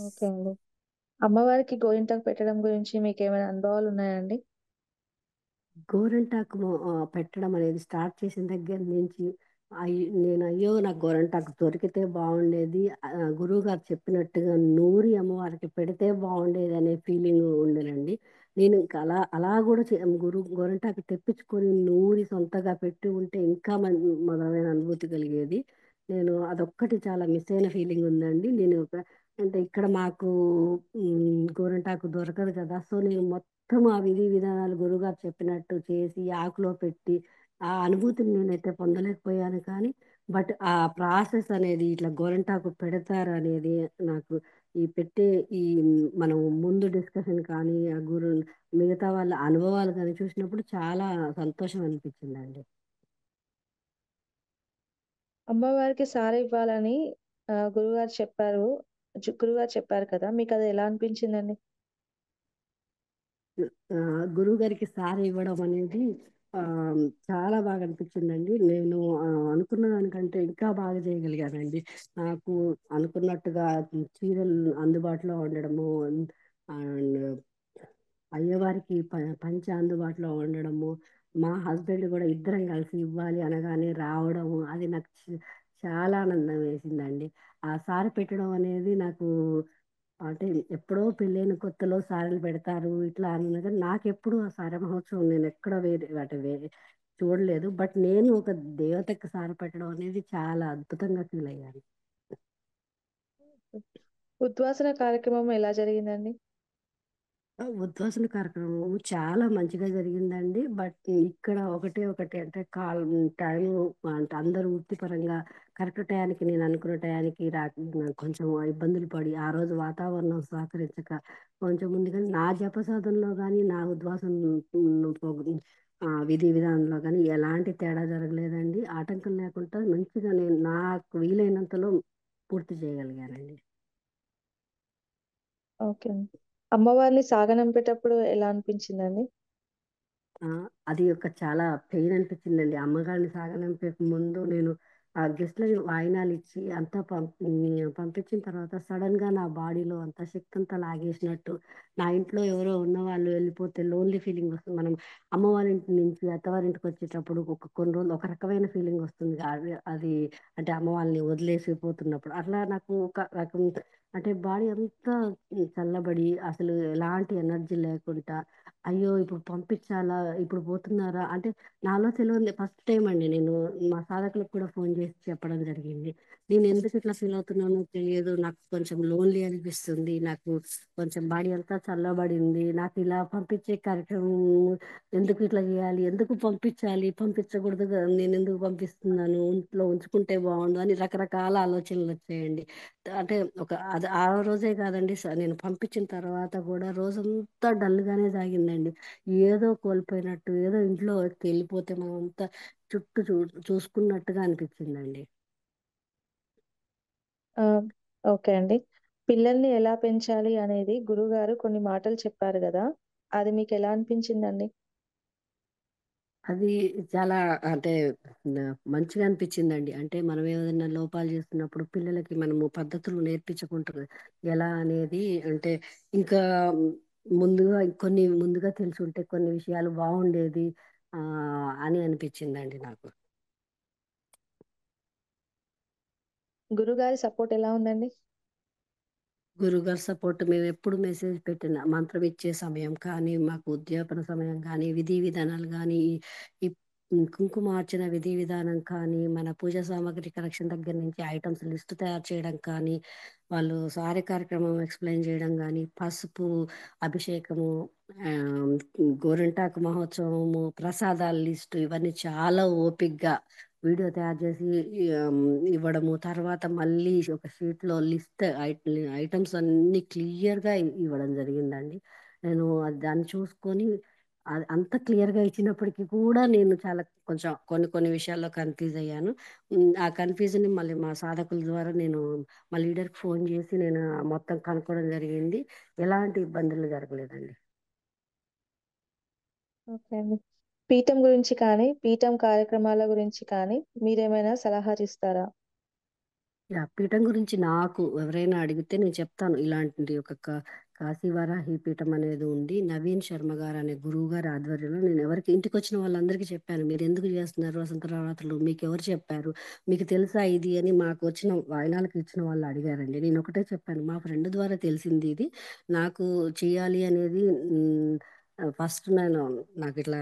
ఓకే అండి. అమ్మవారికి గోరింటాకు పెట్టడం గురించి మీకు ఏమైనా అనుభవాలు ఉన్నాయండి? గోరింటాకు పెట్టడం అనేది స్టార్ట్ చేసిన దగ్గర నుంచి అయ్యో! నాకు గోరింటాకు దొరికితే బావుండేది. గురువుగారు చెప్పినట్టుగా నూరి అమ్మవారికి పెడితే బావుండేదనే ఫీలింగు ఉండేనండి. నేను ఇంక అలా గూడా గోరింటాకు తెప్పించుకొని నూరి సొంతగా పెట్టి ఉంటే ఇంకా మధురమైన అనుభూతి కలిగేది. నేను అదొక్కటి చాలా మిస్ అయిన ఫీలింగ్ ఉందండి. అంటే ఇక్కడ మాకు గోరింటాకు దొరకదు కదా! సో, నేను మొత్తం ఆ విధి విధానాలు గురువుగారు చెప్పినట్టు చేసి ఆకులో పెట్టి ఆ అనుభూతిని నేనైతే పొందలేకపోయాను కానీ, బట్ ఆ ప్రాసెస్ అనేది ఇట్లా గోరింటాకు పెడతారనేది నాకు ఈ పెట్టే ఈ మనం ముందు డిస్కషన్ కానీ, మిగతా వాళ్ళ అనుభవాలు గాని చూసినప్పుడు చాలా సంతోషం అనిపించిందండి. అమ్మవారికి సారె ఇవ్వాలని గురువుగారు చెప్పారు. గురువుగారు చెప్పారు కదా! మీకది ఎలా అనిపించిందండి? గురువుగారికి సారీ ఇవ్వడం అనేది చాలా బాగా అనిపించిందండి. నేను అనుకున్న దానికంటే ఇంకా బాగా చేయగలిగానండి. నాకు అనుకున్నట్టుగా చీరలు అందుబాటులో ఉండడము, అండ్ అయ్యవారికి పంచ అందుబాటులో ఉండడము, మా హస్బెండ్ కూడా ఇద్దరం కలిసి ఇవ్వాలి అనగానే రావడము, అది నాకు చాలా ఆనందం వేసిందండి. ఆ సారి పెట్టడం అనేది నాకు అంటే ఎప్పుడో పెళ్ళైన కొత్తలో సారెలు పెడతారు ఇట్లా అన్నది కానీ నాకెప్పుడు ఆ సారె మహోత్సవం నేను ఎక్కడ వేరే చూడలేదు. బట్ నేను ఒక దేవతకి సారె పెట్టడం అనేది చాలా అద్భుతంగా ఫీల్ అయ్యాను. ఉద్వాసన కార్యక్రమం ఎలా జరిగిందండి? ఉద్వాసన కార్యక్రమం చాలా మంచిగా జరిగిందండి. బట్ ఇక్కడ ఒకటి అంటే టైము అంటే అందరూ వృత్తిపరంగా కరెక్ట్ టయానికి నేను అనుకున్న టయానికి కొంచెం ఇబ్బందులు పడి ఆ రోజు వాతావరణం సహకరించక కొంచెం ముందుగానే నా జపసాధనలో కానీ నా ఉద్వాసన విధి విధానంలో కానీ ఎలాంటి తేడా జరగలేదండి. ఆటంకం లేకుండా మంచిగా నేను నాకు వీలైనంతలో పూర్తి చేయగలిగానండి. ఓకే అండి. అమ్మవారిని సాగనంపేటప్పుడు ఎలా అనిపించిందండి? ఆ! అది ఒక చాలా పెయిన్ అనిపించిందండి. అమ్మగారిని సాగనంపే ముందు నేను ఆ గెస్ట్‌లకి వాయినాలిచ్చి అంతా పంపించిన తర్వాత సడెన్‌గా నా బాడీలో అంత శక్తి అంతా లాగేసినట్టు, నా ఇంట్లో ఎవరో ఉన్నవాళ్ళు వెళ్ళిపోతే లోన్లీ ఫీలింగ్ వస్తుంది. మనం అమ్మ వాళ్ళ ఇంటి నుంచి అత్తవారింటికి వచ్చేటప్పుడు కొన్ని రోజులు ఒక రకమైన ఫీలింగ్ వస్తుంది. అది అది అంటే అమ్మ వాళ్ళని వదిలేసి పోతున్నప్పుడు. అట్లా నాకు ఒక రకం అంటే బాడీ అంతా చల్లబడి అసలు ఎలాంటి ఎనర్జీ లేకుండా అయ్యో! ఇప్పుడు పంపించాలా? ఇప్పుడు పోతున్నారా? అంటే నాలో తెలవని ఫస్ట్ టైమ్ అండి నేను మా సాధకులకు కూడా ఫోన్ చేసి చెప్పడం జరిగింది. నేను ఎందుకు ఇట్లా ఫీల్ అవుతున్నానో తెలియదు. నాకు కొంచెం లోన్లీ అనిపిస్తుంది. నాకు కొంచెం బాడీ అంతా చల్లబడింది. నాకు ఇలా పంపించే కార్యక్రమం ఎందుకు ఇట్లా చేయాలి? ఎందుకు పంపించాలి? పంపించకూడదు కదా! నేను ఎందుకు పంపిస్తున్నాను? ఇంట్లో ఉంచుకుంటే బాగుండు అని రకరకాల ఆలోచనలు వచ్చాయండి. అంటే అది ఆ రోజే కాదండి నేను పంపించిన తర్వాత కూడా రోజంతా డల్గానే సాగిందండి. ఏదో కోల్పోయినట్టు ఏదో ఇంట్లో వెళ్ళిపోతే మనం అంతా చుట్టూ చూసుకున్నట్టుగా అనిపించిందండి. ఆ! ఓకే అండి. పిల్లల్ని ఎలా పెంచాలి అనేది గురువుగారు కొన్ని మాటలు చెప్పారు గదా! అది మీకెలా అనిపించిందండి? అది చాలా అంటే మంచిగా అనిపించిందండి. అంటే మనం ఏదైనా లోపాలు చేస్తున్నప్పుడు పిల్లలకి మనము పద్ధతులు నేర్పించుకుంటారు. ఎలా అనేది అంటే ఇంకా ముందుగా తెలుసుంటే కొన్ని విషయాలు బాగుండేది అని అనిపించిందండి నాకు. గురుగారి సపోర్ట్ ఎలా ఉందండి? గురుగారి సపోర్ట్ మేము ఎప్పుడు మెసేజ్ పెట్టిన మంత్రం ఇచ్చే సమయం కానీ, మాకు ఉద్యాపన సమయం కానీ, విధి విధానాలు కానీ, ఈ కుంకుమార్చన విధి విధానం కానీ, మన పూజా సామాగ్రి కలెక్షన్ దగ్గర నుంచి ఐటమ్స్ లిస్ట్ తయారు చేయడం కానీ, వాళ్ళు సారీ కార్యక్రమం ఎక్స్ప్లెయిన్ చేయడం కానీ, పసుపు అభిషేకము, ఆ, గోరింటాకు మహోత్సవము, ప్రసాదాల లిస్టు ఇవన్నీ చాలా ఓపిగ్గా వీడియో తయారు చేసి ఇవ్వడము, తర్వాత మళ్ళీ ఒక షీట్లో లిస్ట్ ఐటమ్స్ అన్ని క్లియర్గా ఇవ్వడం జరిగిందండి. నేను దాన్ని చూసుకొని అంత క్లియర్గా ఇచ్చినప్పటికీ కూడా నేను చాలా కొంచెం కొన్ని విషయాల్లో కన్ఫ్యూజ్ అయ్యాను. ఆ కన్ఫ్యూజన్ మళ్ళీ మా సాధకుల ద్వారా నేను మా లీడర్కి ఫోన్ చేసి నేను మొత్తం కనుక్కోవడం జరిగింది. ఎలాంటి ఇబ్బందులు జరగలేదండి. ఓకే అండి. పీఠం గురించి కానీ, పీఠం కార్యక్రమాల గురించి కానీ మీరేమైనా సలహాలిస్తారా? పీఠం గురించి నాకు ఎవరైనా అడిగితే నేను చెప్తాను. ఇలాంటి ఒక కాశీవరాహి పీఠం అనేది ఉంది. నవీన్ శర్మ గారు అనే గురువు గారి ఆధ్వర్యంలో నేను ఎవరికి ఇంటికి వచ్చిన వాళ్ళందరికీ చెప్పాను. మీరు ఎందుకు చేస్తున్నారు వసంత నవరాత్రులు? మీకు ఎవరు చెప్పారు? మీకు తెలుసా ఇది అని మాకు వచ్చిన వాయినాలకు ఇచ్చిన వాళ్ళు అడిగారండి. నేను ఒకటే చెప్పాను. మా ఫ్రెండ్ ద్వారా తెలిసింది ఇది. నాకు చేయాలి అనేది ఫస్ట్ నాకు ఇట్లా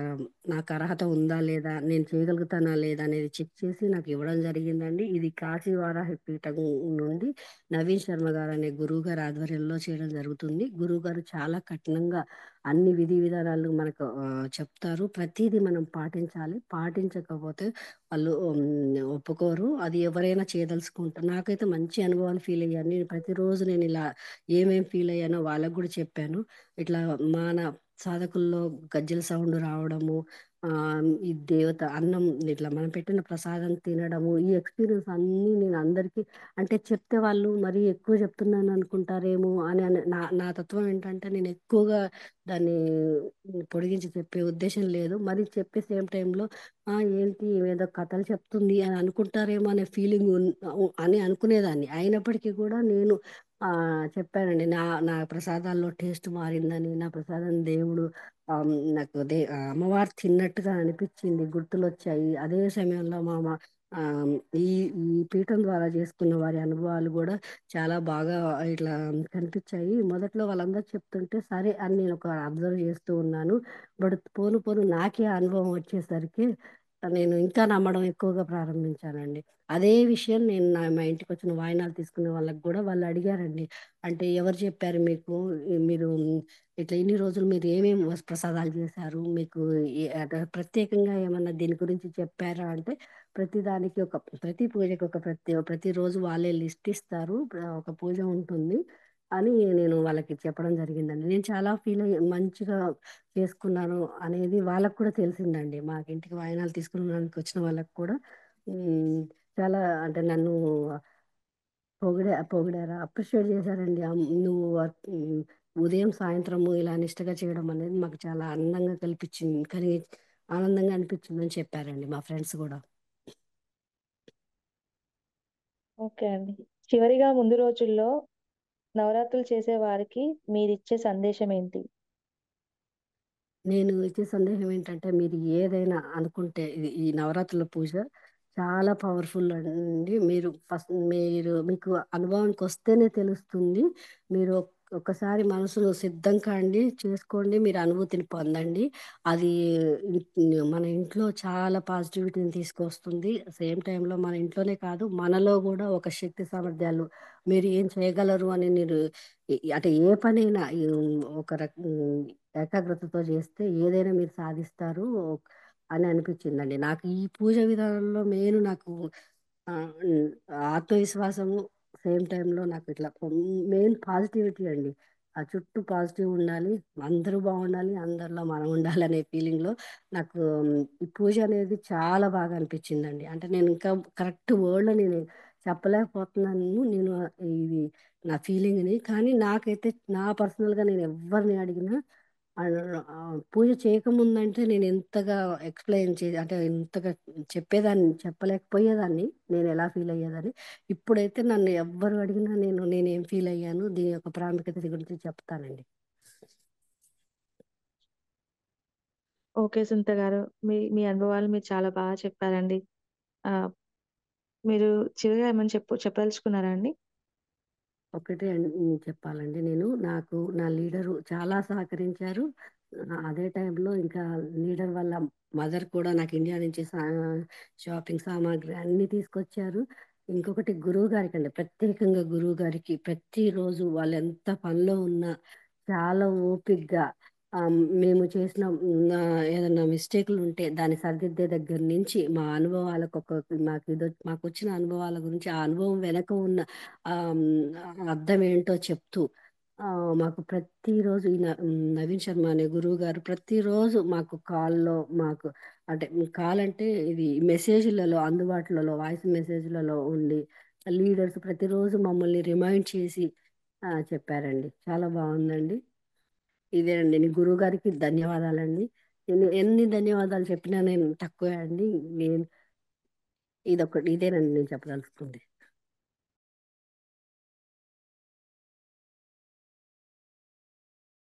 నాకు అర్హత ఉందా లేదా, నేను చేయగలుగుతానా లేదా అనేది చెక్ చేసి నాకు ఇవ్వడం జరిగిందండి. ఇది కాశీవారాహి పీఠం నుండి నవీన్ శర్మ గారు అనే గురువు గారి ఆధ్వర్యంలో చేయడం జరుగుతుంది. గురువు గారు చాలా కఠినంగా అన్ని విధి విధానాలు మనకు చెప్తారు. ప్రతిదీ మనం పాటించాలి. పాటించకపోతే వాళ్ళు ఒప్పుకోరు. అది ఎవరైనా చేయదలుచుకుంటారు. నాకైతే మంచి అనుభవాన్ని ఫీల్ అయ్యాను. నేను ప్రతిరోజు నేను ఇలా ఏమేం ఫీల్ అయ్యానో వాళ్ళకు కూడా చెప్పాను. ఇట్లా మన సాధకుల్లో గజ్జల సౌండ్ రావడము, ఆ ఈ దేవత అన్నం ఇట్లా మనం పెట్టిన ప్రసాదం తినడము, ఈ ఎక్స్పీరియన్స్ అన్నీ నేను అందరికీ అంటే చెప్తే వాళ్ళు మరీ ఎక్కువ చెప్తున్నాను అనుకుంటారేమో నా నా తత్వం ఏంటంటే నేను ఎక్కువగా దాన్ని పొడిగించి చెప్పే ఉద్దేశం లేదు. మరి చెప్పే సేమ్ టైంలో ఏంటి ఏదో కథలు చెప్తుంది అని అనుకుంటారేమో అనే ఫీలింగ్ అని అనుకునేదాన్ని. అయినప్పటికీ కూడా నేను ఆ చెప్పానండి. నా ప్రసాదాల్లో టేస్ట్ మారిందని, నా ప్రసాదం దేవుడు నాకు అమ్మవారు తిన్నట్టుగా అనిపించింది, గుర్తులు వచ్చాయి. అదే సమయంలో ఆ, ఈ ఈ పీఠం ద్వారా చేసుకున్న వారి అనుభవాలు కూడా చాలా బాగా ఇట్లా కనిపించాయి. మొదట్లో వాళ్ళందరూ చెప్తుంటే సరే అని నేను ఒక అబ్జర్వ్ చేస్తూ ఉన్నాను. బట్ పోను పోను నాకే ఆ అనుభవం వచ్చేసరికి నేను ఇంకా నమ్మడం ఎక్కువగా ప్రారంభించానండి. అదే విషయం నేను మా ఇంటికి వచ్చిన వాయినాలు తీసుకునే వాళ్ళకి కూడా వాళ్ళు అడిగారండి. అంటే ఎవరు చెప్పారు మీకు? మీరు ఇట్లా ఇన్ని రోజులు మీరు ఏమేమి ప్రసాదాలు చేశారు? మీకు అంటే ప్రత్యేకంగా ఏమన్నా దీని గురించి చెప్పారా అంటే ప్రతి దానికి ప్రతి పూజకి ప్రతిరోజు వాళ్ళే లిస్ట్ ఇస్తారు. ఒక పూజ ఉంటుంది అని నేను వాళ్ళకి చెప్పడం జరిగిందండి. నేను చాలా ఫీల్ అయ్యి మంచిగా చేసుకున్నాను అనేది వాళ్ళకు కూడా తెలిసిందండి. మాకు ఇంటికి వాయినాలు తీసుకున్నానికి వచ్చిన వాళ్ళకు కూడా ఉమ్, చాలా అంటే నన్ను పొగిడారా, అప్రిషియేట్ చేశారండి. నువ్వు ఉదయం సాయంత్రము ఇలా నిష్టగా చేయడం అనేది మాకు చాలా ఆనందంగా కల్పించింది, కానీ ఆనందంగా అనిపించిందని చెప్పారండి మా ఫ్రెండ్స్ కూడా. ఓకే అండి. చివరిగా ముందు రోజుల్లో నవరాత్రులు చేసే వారికి మీరిచ్చే సందేశం ఏంటి? నేను ఇచ్చే సందేహం ఏంటంటే మీరు ఏదైనా అనుకుంటే ఈ నవరాత్రుల పూజ చాలా పవర్ఫుల్ అండి. మీరు మీకు అనుభవానికి వస్తేనే తెలుస్తుంది. మీరు ఒక్కసారి మనసులో సిద్ధం కాండి, చేసుకోండి, మీరు అనుభూతిని పొందండి. అది మన ఇంట్లో చాలా పాజిటివిటీని తీసుకొస్తుంది. సేమ్ టైంలో మన ఇంట్లోనే కాదు మనలో కూడా ఒక శక్తి సామర్థ్యాలు మీరు ఏం చేయగలరు అని మీరు అంటే ఏ పనైనా ఒక ఏకాగ్రతతో చేస్తే ఏదైనా మీరు సాధిస్తారు అని అనిపించిందండి. నాకు ఈ పూజ విధానంలో నాకు ఆ, ఉమ్, ఆత్మవిశ్వాసము, సేమ్ టైంలో నాకు ఇట్లా మెయిన్ పాజిటివిటీ అండి. ఆ చుట్టూ పాజిటివ్ ఉండాలి, అందరూ బాగుండాలి, అందరిలో మనం ఉండాలి అనే ఫీలింగ్లో నాకు ఈ పూజ అనేది చాలా బాగా అనిపించిందండి. అంటే నేను ఇంకా కరెక్ట్ వర్డ్లో నేను చెప్పలేకపోతున్నాను. నేను ఇది నా ఫీలింగ్ని, కానీ నాకైతే నా పర్సనల్గా నేను ఎవరిని అడిగినా ఆ, ఆ, పూజ చేయకముందంటే నేను ఎంతగా ఎక్స్ప్లెయిన్ అంటే ఎంతగా చెప్పలేకపోయేదాన్ని, నేను ఎలా ఫీల్ అయ్యేదాన్ని. ఇప్పుడైతే నన్ను ఎవ్వరు అడిగినా నేనేం ఫీల్ అయ్యాను, దీని యొక్క ప్రాముఖ్యత గురించి చెప్తానండి. ఓకే సునీత గారు. మీ మీ అనుభవాలు మీరు చాలా బాగా చెప్పారండి. ఆ, మీరు చివరిగా ఏమైనా చెప్పదలుచుకున్నారా అండి? ఒకటే చెప్పాలండి. నాకు నా లీడరు చాలా సహకరించారు. అదే టైంలో ఇంకా లీడర్ వల్ల మదర్ కూడా నాకు ఇండియా నుంచి షాపింగ్ సామాగ్రి అన్ని తీసుకొచ్చారు. ఇంకొకటి గురువు గారికి అండి, ప్రత్యేకంగా గురువు గారికి ప్రతిరోజు వాళ్ళు ఎంత పనిలో ఉన్నా చాలా ఓపిగ్గా మేము చేసిన ఏదైనా మిస్టేక్లు ఉంటే దాన్ని సరిదిద్దే దగ్గర నుంచి మా అనుభవాలకు మాకు వచ్చిన అనుభవాల గురించి ఆ అనుభవం వెనక ఉన్న ఆ అర్థం ఏంటో చెప్తూ ఆ, మాకు ప్రతిరోజు నవీన్ శర్మ అనే గురువు గారు ప్రతిరోజు మాకు కాల్లో మాకు అంటే కాల్ అంటే ఇది మెసేజ్లలో అందుబాటులో వాయిస్ మెసేజ్లలో ఉండి లీడర్స్ ప్రతిరోజు మమ్మల్ని రిమైండ్ చేసి చెప్పారండి. చాలా బాగుందండి. ఇదేనండి, నీ గురువు గారికి ధన్యవాదాలండి. నేను ఎన్ని ధన్యవాదాలు చెప్పినా నేను తక్కువే అండి. నేను ఇదేనండి నేను చెప్పదలుచుకుంది.